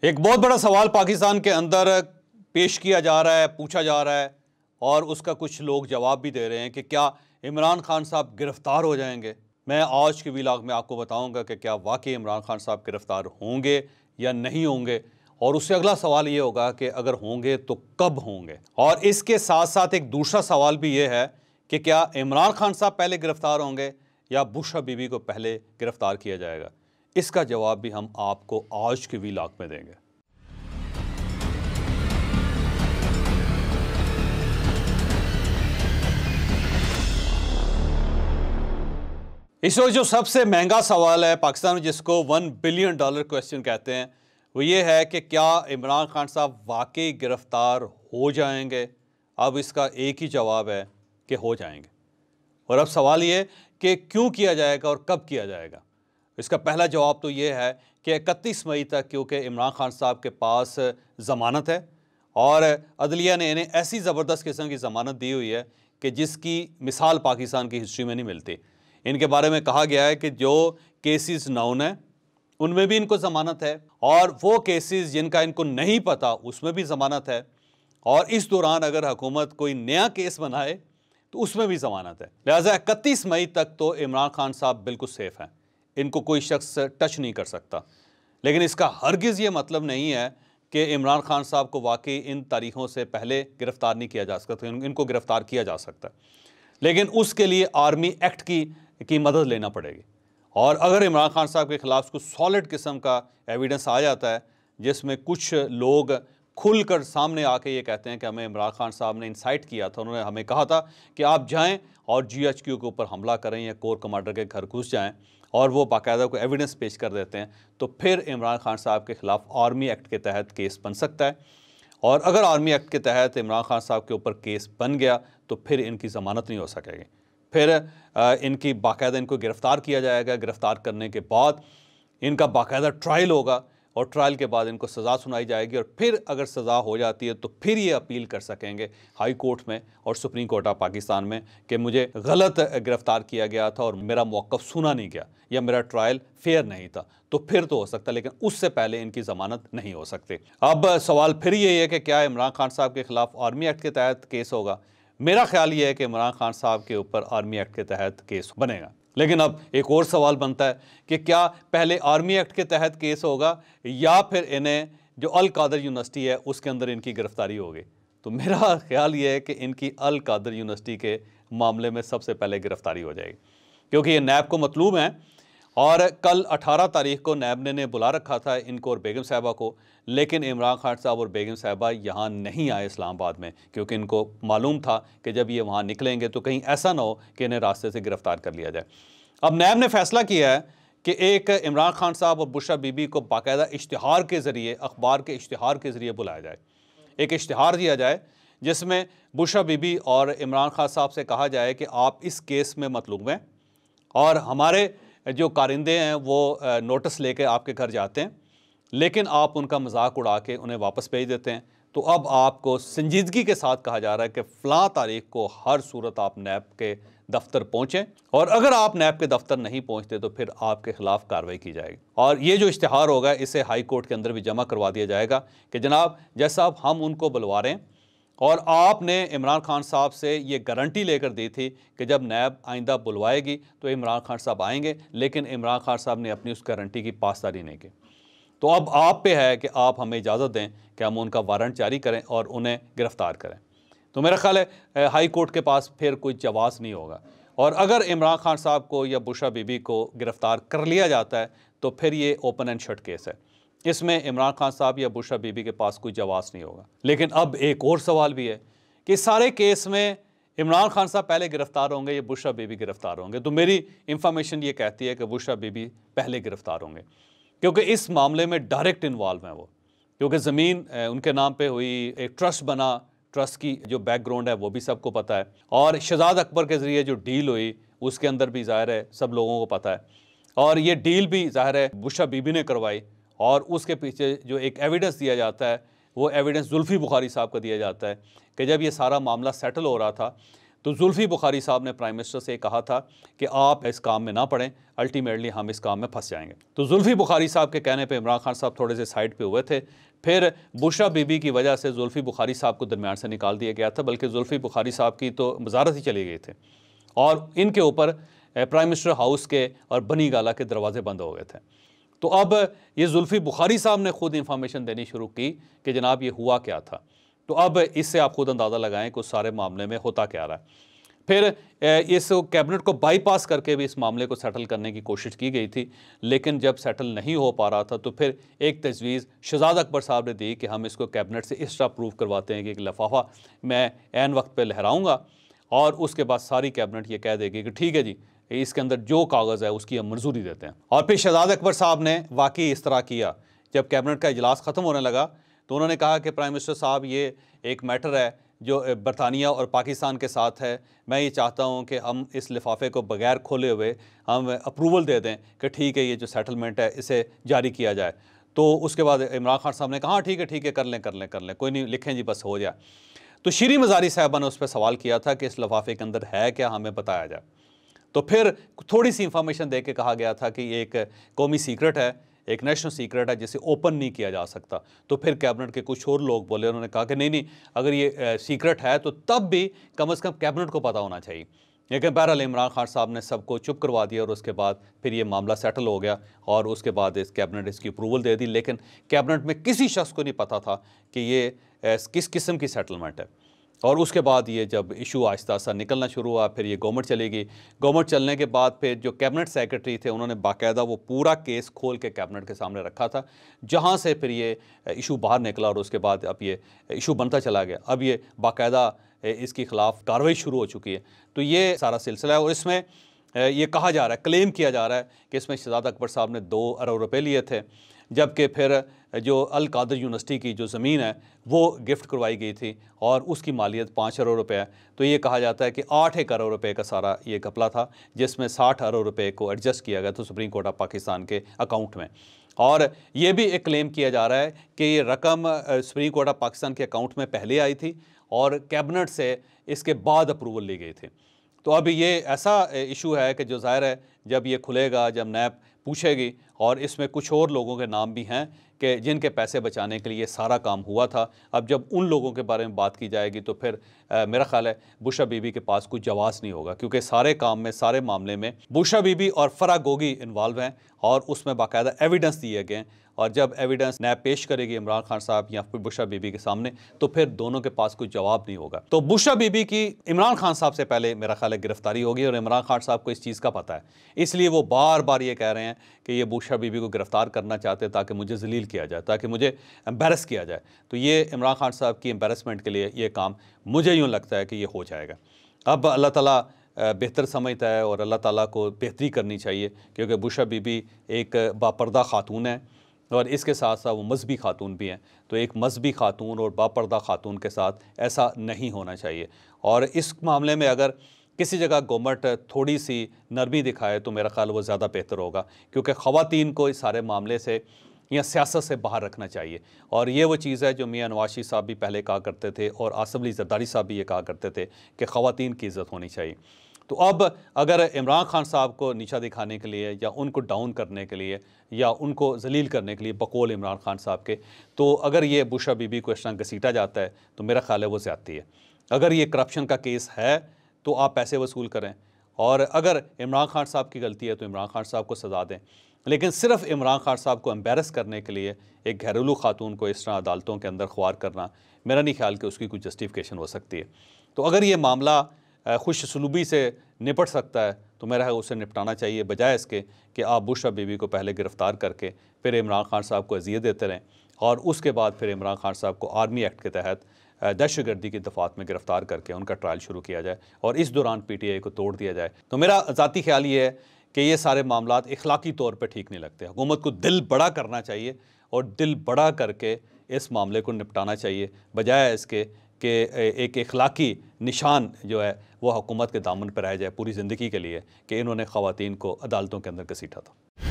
एक बहुत बड़ा सवाल पाकिस्तान के अंदर पेश किया जा रहा है, पूछा जा रहा है और उसका कुछ लोग जवाब भी दे रहे हैं कि क्या इमरान खान साहब गिरफ्तार हो जाएंगे। मैं आज के व्लॉग में आपको बताऊंगा कि क्या वाकई इमरान खान साहब गिरफ्तार होंगे या नहीं होंगे, और उससे अगला सवाल ये होगा कि अगर होंगे तो कब होंगे। और इसके साथ साथ एक दूसरा सवाल भी ये है कि क्या इमरान खान साहब पहले गिरफ्तार होंगे या बुशरा बीबी को पहले गिरफ्तार किया जाएगा। इसका जवाब भी हम आपको आज के व्लॉग में देंगे। इस वक्त जो सबसे महंगा सवाल है पाकिस्तान में, जिसको $1 बिलियन क्वेश्चन कहते हैं, वो ये है कि क्या इमरान खान साहब वाकई गिरफ्तार हो जाएंगे। अब इसका एक ही जवाब है कि हो जाएंगे। और अब सवाल ये कि क्यों किया जाएगा और कब किया जाएगा। इसका पहला जवाब तो ये है कि 31 मई तक, क्योंकि इमरान खान साहब के पास ज़मानत है और अदलिया ने इन्हें ऐसी ज़बरदस्त किस्म की ज़मानत दी हुई है कि जिसकी मिसाल पाकिस्तान की हिस्ट्री में नहीं मिलती। इनके बारे में कहा गया है कि जो केसेस नाउन है उनमें भी इनको ज़मानत है, और वो केसेस जिनका इनको नहीं पता उसमें भी ज़मानत है, और इस दौरान अगर हुकूमत कोई नया केस बनाए तो उसमें भी ज़मानत है। लिहाजा 31 मई तक तो इमरान खान साहब बिल्कुल सेफ़ हैं, इनको कोई शख्स टच नहीं कर सकता। लेकिन इसका हरगिज़ ये मतलब नहीं है कि इमरान खान साहब को वाकई इन तारीखों से पहले गिरफ़्तार नहीं किया जा सकता। इनको गिरफ़्तार किया जा सकता है, लेकिन उसके लिए आर्मी एक्ट की मदद लेना पड़ेगी। और अगर इमरान खान साहब के ख़िलाफ़ कुछ सॉलिड किस्म का एविडेंस आ जाता है, जिसमें कुछ लोग खुलकर सामने आके ये कहते हैं कि हमें इमरान खान साहब ने इंसाइट किया था, उन्होंने हमें कहा था कि आप जाएं और GHQ के ऊपर हमला करें या कोर कमांडर के घर घुस जाएं, और वो बाकायदा को एविडेंस पेश कर देते हैं, तो फिर इमरान खान साहब के ख़िलाफ़ आर्मी एक्ट के तहत केस बन सकता है। और अगर आर्मी एक्ट के तहत इमरान खान साहब के ऊपर केस बन गया तो फिर इनकी ज़मानत नहीं हो सकेगी, फिर इनकी बाकायदा इनको गिरफ़्तार किया जाएगा। गिरफ़्तार करने के बाद इनका बाकायदा ट्रायल होगा, और ट्रायल के बाद इनको सज़ा सुनाई जाएगी, और फिर अगर सज़ा हो जाती है तो फिर ये अपील कर सकेंगे हाई कोर्ट में और सुप्रीम कोर्ट ऑफ पाकिस्तान में कि मुझे गलत गिरफ़्तार किया गया था और मेरा मौक़िफ़ सुना नहीं गया या मेरा ट्रायल फेयर नहीं था, तो फिर तो हो सकता है, लेकिन उससे पहले इनकी ज़मानत नहीं हो सकती। अब सवाल फिर यही है कि क्या इमरान खान साहब के ख़िलाफ़ आर्मी एक्ट के तहत केस होगा। मेरा ख्याल ये है कि इमरान खान साहब के ऊपर आर्मी एक्ट के तहत केस बनेगा। लेकिन अब एक और सवाल बनता है कि क्या पहले आर्मी एक्ट के तहत केस होगा या फिर इन्हें जो अल कादर यूनिवर्सिटी है उसके अंदर इनकी गिरफ्तारी होगी। तो मेरा ख्याल ये है कि इनकी अल कादर यूनिवर्सिटी के मामले में सबसे पहले गिरफ्तारी हो जाएगी, क्योंकि ये नैब को मतलूब हैं, और कल 18 तारीख को नैब ने बुला रखा था इनको और बेगम साहिबा को, लेकिन इमरान खान साहब और बेगम साहिबा यहाँ नहीं आए इस्लामाबाद में, क्योंकि इनको मालूम था कि जब ये वहाँ निकलेंगे तो कहीं ऐसा ना हो कि इन्हें रास्ते से गिरफ़्तार कर लिया जाए। अब नैब ने फैसला किया है कि एक इमरान खान साहब और बुशरा बीबी को बाकायदा इश्तिहार के ज़रिए, अखबार के इश्तिहार के ज़रिए बुलाया जाए। एक इश्तिहार दिया जाए जिसमें बुशरा बीबी और इमरान खान साहब से कहा जाए कि आप इस केस में मतलूब हैं, और हमारे जो कारिंदे हैं वो नोटिस लेके आपके घर जाते हैं, लेकिन आप उनका मजाक उड़ा के उन्हें वापस भेज देते हैं। तो अब आपको संजीदगी के साथ कहा जा रहा है कि फ़लाँ तारीख को हर सूरत आप नैब के दफ्तर पहुँचें, और अगर आप नैब के दफ्तर नहीं पहुँचते तो फिर आपके ख़िलाफ़ कार्रवाई की जाएगी। और ये जो इश्तिहार होगा इसे हाई कोर्ट के अंदर भी जमा करवा दिया जाएगा कि जनाब जैसा अब हम उनको बुलवा रहे हैं, और आपने इमरान खान साहब से ये गारंटी लेकर दी थी कि जब नैब आइंदा बुलवाएगी तो इमरान खान साहब आएंगे, लेकिन इमरान खान साहब ने अपनी उस गारंटी की पासदारी नहीं की। तो अब आप पे है कि आप हमें इजाज़त दें कि हम उनका वारंट जारी करें और उन्हें गिरफ़्तार करें। तो मेरा ख्याल है हाई कोर्ट के पास फिर कोई जवाज़ नहीं होगा, और अगर इमरान खान साहब को या बुशरा बीबी को गिरफ़्तार कर लिया जाता है तो फिर ये ओपन एंड शट केस है, इसमें इमरान खान साहब या बुशरा बीबी के पास कोई जवाब नहीं होगा। लेकिन अब एक और सवाल भी है कि सारे केस में इमरान खान साहब पहले गिरफ्तार होंगे या बुशरा बीबी गिरफ्तार होंगे। तो मेरी इंफॉर्मेशन ये कहती है कि बुशरा बीबी पहले गिरफ्तार होंगे, क्योंकि इस मामले में डायरेक्ट इन्वॉल्व हैं वो, क्योंकि ज़मीन उनके नाम पे हुई, एक ट्रस्ट बना, ट्रस्ट की जो बैकग्राउंड है वो भी सबको पता है, और शहजाद अकबर के ज़रिए जो डील हुई उसके अंदर भी ज़ाहिर है सब लोगों को पता है, और ये डील भी ज़ाहिर है बुशरा बीबी ने करवाई, और उसके पीछे जो एक एविडेंस दिया जाता है वो एविडेंस जुल्फ़ी बुखारी साहब को दिया जाता है कि जब ये सारा मामला सेटल हो रहा था तो जुल्फी बुखारी साहब ने प्राइम मिनिस्टर से कहा था कि आप इस काम में ना पड़ें, अल्टीमेटली हम इस काम में फंस जाएंगे। तो जुल्फी बुखारी साहब के कहने पे इमरान खान साहब थोड़े से साइड पे हुए थे। फिर बुशरा बीबी की वजह से जुल्फी बुखारी साहब को दरमियान से निकाल दिया गया था, बल्कि जुल्फी बुखारी साहब की तो वजारत ही चली गई थी और इनके ऊपर प्राइम मिनिस्टर हाउस के और बनी गाला के दरवाजे बंद हो गए थे। तो अब ये जुल्फी बुखारी साहब ने खुद इंफॉर्मेशन देनी शुरू की कि जनाब ये हुआ क्या था। तो अब इससे आप खुद अंदाज़ा लगाएं कि उस सारे मामले में होता क्या रहा है। फिर इस कैबिनेट को बाईपास करके भी इस मामले को सेटल करने की कोशिश की गई थी, लेकिन जब सेटल नहीं हो पा रहा था तो फिर एक तजवीज़ शहजाद अकबर साहब ने दी कि हम इसको कैबिनेट से इस तरह प्रूव करवाते हैं कि एक लिफाफा मैं ऐन वक्त पर लहराऊँगा और उसके बाद सारी कैबिनेट ये कह देगी कि ठीक है जी, इसके अंदर जो कागज़ है उसकी हम मंजूरी देते हैं। और फिर शहजाद अकबर साहब ने वाकई इस तरह किया। जब कैबिनेट का इजलास ख़त्म होने लगा तो उन्होंने कहा कि प्राइम मिनिस्टर साहब, ये एक मैटर है जो बरतानिया और पाकिस्तान के साथ है। मैं ये चाहता हूँ कि हम इस लिफाफे को बगैर खोले हुए हम अप्रूवल दे दें कि ठीक है, ये जो सेटलमेंट है इसे जारी किया जाए। तो उसके बाद इमरान खान साहब ने कहा ठीक है कर लें, कोई नहीं, लिखें जी, बस हो जाए। तो शीरी मज़ारी साहबा ने उस पर सवाल किया था कि इस लिफाफे के अंदर है क्या, हमें बताया जाए। तो फिर थोड़ी सी इंफॉर्मेशन दे के कहा गया था कि ये एक कौमी सीक्रेट है, एक नेशनल सीक्रेट है जिसे ओपन नहीं किया जा सकता। तो फिर कैबिनेट के कुछ और लोग बोले, उन्होंने कहा कि नहीं, अगर ये सीक्रेट है तो तब भी कम से कम कैबिनेट को पता होना चाहिए। लेकिन बहरहाल इमरान खान साहब ने सबको चुप करवा दिया और उसके बाद फिर ये मामला सेटल हो गया और उसके बाद इस कैबिनेट इसकी अप्रूवल दे दी। लेकिन कैबिनेट में किसी शख्स को नहीं पता था कि ये किस किस्म की सेटलमेंट है। और उसके बाद ये जब इशू आहिस्ता आहिस्ता निकलना शुरू हुआ, फिर ये गवर्नमेंट चलेगी। गवर्नमेंट चलने के बाद फिर जो कैबिनेट सेक्रेटरी थे उन्होंने बाकायदा वो पूरा केस खोल के कैबिनेट के सामने रखा था, जहाँ से फिर ये इशू बाहर निकला और उसके बाद अब ये इशू बनता चला गया। अब ये बाकायदा इसके ख़िलाफ़ कार्रवाई शुरू हो चुकी है। तो ये सारा सिलसिला है और इसमें ये कहा जा रहा है, क्लेम किया जा रहा है कि इसमें शहजाद अकबर साहब ने 2 अरब रुपये लिए थे, जबकि फिर जो अल कादर यूनिवर्सिटी की जो ज़मीन है वो गिफ्ट करवाई गई थी और उसकी मालियत 5 अरब रुपये है। तो ये कहा जाता है कि 8 अरब रुपये का सारा ये घपला था, जिसमें 60 अरब रुपये को एडजस्ट किया गया था सुप्रीम कोर्ट ऑफ पाकिस्तान के अकाउंट में। और ये भी एक क्लेम किया जा रहा है कि ये रकम सुप्रीम कोर्ट ऑफ पाकिस्तान के अकाउंट में पहले आई थी और कैबिनेट से इसके बाद अप्रूवल ली गई थी। तो अब ये ऐसा इशू है कि जो ज़ाहिर है जब ये खुलेगा, जब नैब पूछेगी, और इसमें कुछ और लोगों के नाम भी हैं कि जिनके पैसे बचाने के लिए सारा काम हुआ था। अब जब उन लोगों के बारे में बात की जाएगी तो फिर मेरा ख्याल है बुशरा बीबी के पास कुछ जवाब नहीं होगा, क्योंकि सारे काम में, सारे मामले में बुशरा बीबी और फराह गोगी इन्वॉल्व हैं और उसमें बाकायदा एविडेंस दिए गए। और जब एविडेंस नैब पेश करेगी इमरान खान साहब या फिर बुशरा बीबी के सामने, तो फिर दोनों के पास कोई जवाब नहीं होगा। तो बुशरा बीबी की इमरान खान साहब से पहले मेरा ख्याल है गिरफ्तारी होगी और इमरान खान साहब को इस चीज़ का पता है, इसलिए वो बार बार ये कह रहे हैं कि ये बुशरा बीबी को गिरफ्तार करना चाहते हैं ताकि मुझे जलील किया जाए, ताकि मुझे एम्बेरस किया जाए। तो ये इमरान खान साहब की एम्बेरसमेंट के लिए ये काम मुझे यूँ लगता है कि ये हो जाएगा। अब अल्लाह ताला बेहतर समझता है और अल्लाह ताला को बेहतरी करनी चाहिए, क्योंकि बुशरा बीबी एक बापर्दा खातून है और इसके साथ साथ वो मजहबी खातून भी हैं। तो एक मजहबी खातून और बापर्दा खातून के साथ ऐसा नहीं होना चाहिए। और इस मामले में अगर किसी जगह गवर्नमेंट थोड़ी सी नरमी दिखाए तो मेरा ख्याल वो ज़्यादा बेहतर होगा, क्योंकि ख़वातीन को इस सारे मामले से या सियासत से बाहर रखना चाहिए। और ये वो चीज़ है जो मियां नवाज शरीफ साहब भी पहले कहा करते थे और आसिफ अली जरदारी साहब भी ये कहा करते थे कि ख़वातीन की इज़्ज़त होनी चाहिए। तो अब अगर इमरान खान साहब को नीचा दिखाने के लिए या उनको डाउन करने के लिए या उनको जलील करने के लिए बकौल इमरान खान साहब के, तो अगर ये बुशरा बीबी को इस तरह घसीटा जाता है तो मेरा ख्याल है वो ज़्यादती है। अगर ये करप्शन का केस है तो आप पैसे वसूल करें, और अगर इमरान खान साहब की गलती है तो इमरान खान साहब को सज़ा दें। लेकिन सिर्फ इमरान खान साहब को एम्बेरस करने के लिए एक घरेलू खातून को इस तरह अदालतों के अंदर ख्वार करना, मेरा नहीं ख्याल कि उसकी कोई जस्टिफिकेशन हो सकती है। तो अगर ये मामला खुश सलूबी से निपट सकता है तो मेरा है उसे निपटाना चाहिए, बजाय इसके कि आप बुशरा बीबी को पहले गिरफ़्तार करके फिर इमरान खान साहब को अज़ियत देते रहें और उसके बाद फिर इमरान खान साहब को आर्मी एक्ट के तहत दहशतगर्दी की दफ़ात में गिरफ़्तार करके उनका ट्रायल शुरू किया जाए और इस दौरान PTI को तोड़ दिया जाए। तो मेरा ज़ाती ख्याल ये है कि ये सारे मामलात इखलाकी तौर पर ठीक नहीं लगते। हुकूमत को दिल बड़ा करना चाहिए और दिल बड़ा करके इस मामले को निपटाना चाहिए, बजाय इसके कि एक इखलाकी निशान जो है वो हुकूमत के दामन पर रह जाए पूरी ज़िंदगी के लिए कि इन्होंने ख़वातीन को अदालतों के अंदर घसीटा था।